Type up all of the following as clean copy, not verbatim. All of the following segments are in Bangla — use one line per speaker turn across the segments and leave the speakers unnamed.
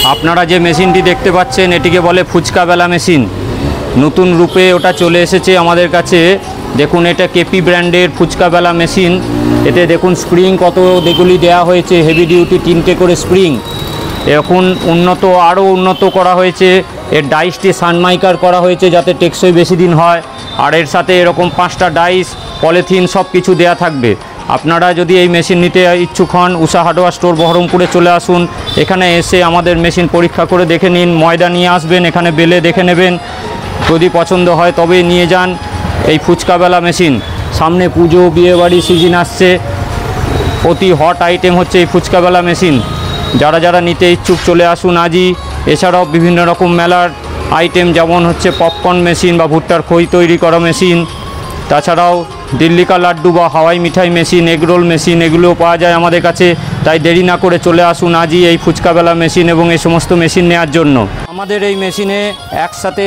আপনারা যে মেশিনটি দেখতে পাচ্ছেন এটিকে বলে ফুচকা বেলা মেশিন। নতুন রূপে ওটা চলে এসেছে আমাদের কাছে। দেখুন, এটা কেপি ব্র্যান্ডের ফুচকা বেলা মেশিন। এতে দেখুন স্প্রিং কত দেখুলি দেওয়া হয়েছে, হেভি ডিউটি 3টে করে স্প্রিং। এখন আরও উন্নত করা হয়েছে। এর ডাইসটি সানমাইকার করা হয়েছে যাতে টেকসই বেশি দিন হয়। আর এর সাথে এরকম 5টা ডাইস, পলিথিন সব কিছু দেয়া থাকবে। আপনারা যদি এই মেশিন নিতে ইচ্ছুক হন, উষা হার্ডওয়্যার স্টোর বহরমপুরে চলে আসুন। এখানে এসে আমাদের মেশিন পরীক্ষা করে দেখে নিন। ময়দা নিয়ে আসবেন, এখানে বেলে দেখে নেবেন। যদি পছন্দ হয় তবে নিয়ে যান এই ফুচকা বেলা মেশিন। সামনে পুজো, বিয়েবাড়ি সিজন আসছে, অতি হট আইটেম হচ্ছে এই ফুচকা বেলা মেশিন। যারা যারা নিতে ইচ্ছুক চলে আসুন আজই। এছাড়াও বিভিন্ন রকম মেলার আইটেম যেমন হচ্ছে পপকর্ন মেশিন বা ভুট্টার খই তৈরি করা মেশিন, তাছাড়াও দিল্লি কা লাড্ডু বা হাওয়াই মিঠাই মেশিন, এগরোল মেশিন, এগুলোও পাওয়া যায় আমাদের কাছে। তাই দেরি না করে চলে আসুন আজই এই ফুচকা বেলা মেশিন এবং এই সমস্ত মেশিন নেওয়ার জন্য। আমাদের এই মেশিনে একসাথে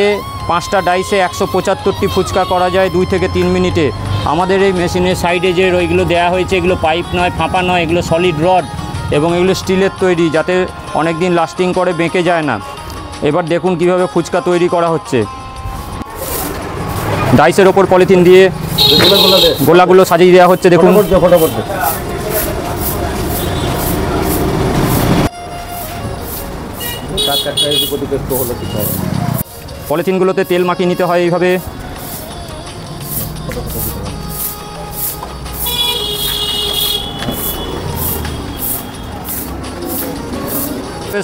5টা ডাইসে 175টি ফুচকা করা যায় 2 থেকে 3 মিনিটে। আমাদের এই মেশিনের সাইডে যে ওইগুলো দেওয়া হয়েছে, এগুলো পাইপ নয়, ফাঁপা নয়, এগুলো সলিড রড এবং এগুলো স্টিলের তৈরি, যাতে অনেক দিন লাস্টিং করে, বেঁকে যায় না। এবার দেখুন কিভাবে ফুচকা তৈরি করা হচ্ছে। ডাইসের ওপর পলিথিন দিয়ে গোলাগুলো সাজিয়ে দেওয়া হচ্ছে। দেখুন, পলিথিনগুলোতে তেল মাখিয়ে নিতে হয় এইভাবে।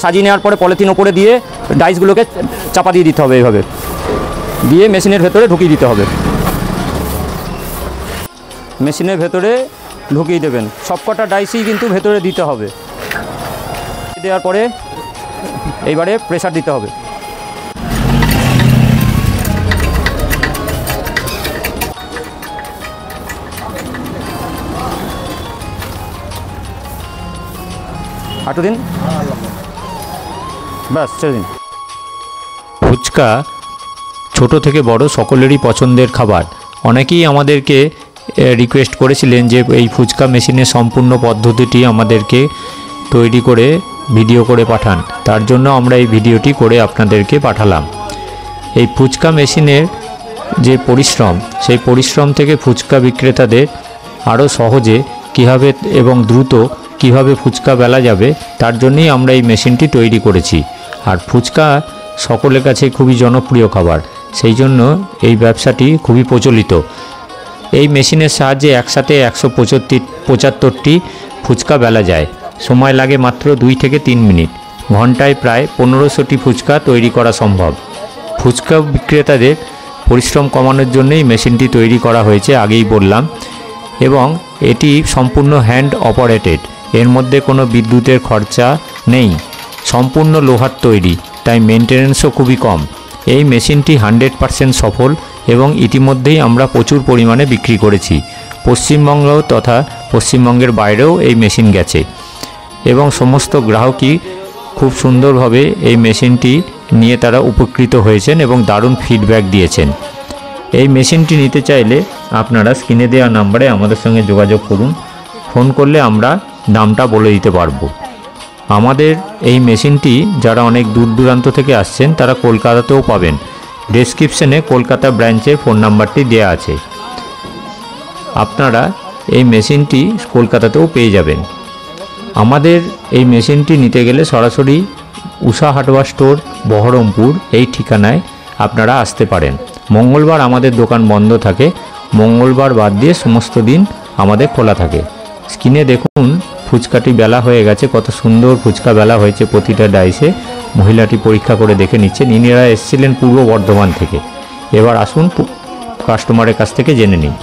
সাজিয়ে নেওয়ার পরে পলিথিন ওপরে দিয়ে ডাইসগুলোকে চাপা দিয়ে দিতে হবে। এইভাবে দিয়ে মেশিনের ভেতরে ঢুকিয়ে দিতে হবে। মেশিনের ভেতরে ঢুকিয়ে দেবেন। সবকটা ডাইসই কিন্তু ভেতরে দিতে হবে। দেওয়ার পরে এইবারে প্রেসার দিতে হবে। আটু দিন, ব্যাস ছেড়ে দিন।
ফুচকা ছোট থেকে বড় সকলেরই পছন্দের খাবার। অনেকেই আমাদেরকে রিকোয়েস্ট করেছিলেন যে এই ফুচকা মেশিনের সম্পূর্ণ পদ্ধতিটি আমাদেরকে তৈরি করে ভিডিও করে পাঠান। তার জন্য আমরা এই ভিডিওটি করে আপনাদেরকে পাঠালাম। এই ফুচকা মেশিনের যে পরিশ্রম, সেই পরিশ্রম থেকে ফুচকা বিক্রেতাদের আরও সহজে কীভাবে এবং দ্রুত কিভাবে ফুচকা বেলা যাবে, তার জন্যই আমরা এই মেশিনটি তৈরি করেছি। আর ফুচকা সকলের কাছে খুবই জনপ্রিয় খাবার, সেই জন্য এই ব্যবসাটি খুবই প্রচলিত। এই মেশিনের সাহায্যে একসাথে 175টি ফুচকা বেলা যায়। সময় লাগে মাত্র 2 থেকে 3 মিনিট। ঘন্টায় প্রায় 1500টি ফুচকা তৈরি করা সম্ভব। ফুচকা বিক্রেতাদের পরিশ্রম কমানোর জন্যই মেশিনটি তৈরি করা হয়েছে, আগেই বললাম। এবং এটি সম্পূর্ণ হ্যান্ড অপারেটেড, এর মধ্যে কোনো বিদ্যুতের খরচা নেই। সম্পূর্ণ লোহার তৈরি, তাই মেনটেন্যান্সও খুবই কম। এই মেশিনটি 100% সফল এবং ইতিমধ্যেই আমরা প্রচুর পরিমাণে বিক্রি করেছি। পশ্চিমবঙ্গ তথা পশ্চিমবঙ্গের বাইরেও এই মেশিন গেছে এবং সমস্ত গ্রাহকই খুব সুন্দরভাবে এই মেশিনটি নিয়ে তারা উপকৃত হয়েছেন এবং দারুণ ফিডব্যাক দিয়েছেন। এই মেশিনটি নিতে চাইলে আপনারা স্ক্রিনে দেওয়া নাম্বারে আমাদের সঙ্গে যোগাযোগ করুন। ফোন করলে আমরা দামটা বলে দিতে পারবো। আমাদের এই মেশিনটি যারা অনেক দূর দূরান্ত থেকে আসছেন তারা কলকাতাতেও পাবেন। ডেসক্রিপশনে কলকাতা ব্রাঞ্চের ফোন নাম্বারটি দেওয়া আছে। আপনারা এই মেশিনটি কলকাতাতেও পেয়ে যাবেন। আমাদের এই মেশিনটি নিতে গেলে সরাসরি উষা হার্ডওয়্যার স্টোর বহরমপুর এই ঠিকানায় আপনারা আসতে পারেন। মঙ্গলবার আমাদের দোকান বন্ধ থাকে, মঙ্গলবার বাদ দিয়ে সমস্ত দিন আমাদের খোলা থাকে। স্ক্রিনে দেখুন ফুচকাটি বেলা হয়ে গেছে, কত সুন্দর ফুচকা বেলা হয়েছে প্রতিটা ডাইসে। মহিলাটি পরীক্ষা করে দেখে নিচ্ছেন। ইনিরা এসেছিলেন পূর্ব বর্ধমান থেকে। এবার আসুন কাস্টমারের কাছ থেকে জেনে নিন।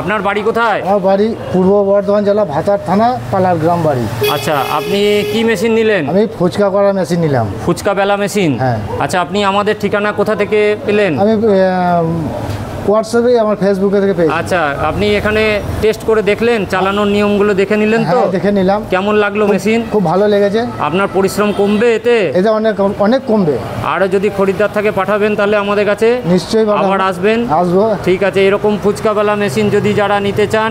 আপনার বাড়ি কোথায়?
আমার বাড়ি পূর্ব বর্ধমান জেলা ভাতার থানা পালার গ্রাম বাড়ি।
আচ্ছা, আপনি কি মেশিন নিলেন?
আমি ফুচকা করা মেশিন নিলাম।
ফুচকা বেলা মেশিন?
হ্যাঁ।
আচ্ছা, আপনি আমাদের ঠিকানা কোথা থেকে পেলেন?
আমি হোয়াটসঅ্যাপে আমার ফেসবুকে থেকে পেয়েছি।
আচ্ছা, আপনি এখানে টেস্ট করে দেখলেন, চালানোর নিয়মগুলো দেখে নিলেন তো?
হ্যাঁ, দেখে নিলাম।
কেমন লাগলো মেশিন?
খুব ভালো লেগেছে।
আপনার পরিশ্রম কমবে এতে?
এতে অনেক অনেক কমবে।
আরও যদি খরিদ্দার থাকে পাঠাবেন তাহলে আমাদের কাছে?
নিশ্চয়ই পাঠাবো।
আবার আসবেন?
আসবো।
ঠিক আছে, এরকম ফুচকাওয়ালা মেশিন যদি যারা নিতে চান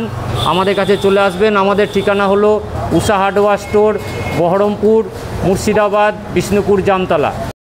আমাদের কাছে চলে আসবেন। আমাদের ঠিকানা হলো উষা হার্ডওয়্যার স্টোর, বহরমপুর, মুর্শিদাবাদ, বিষ্ণুপুর, জামতলা।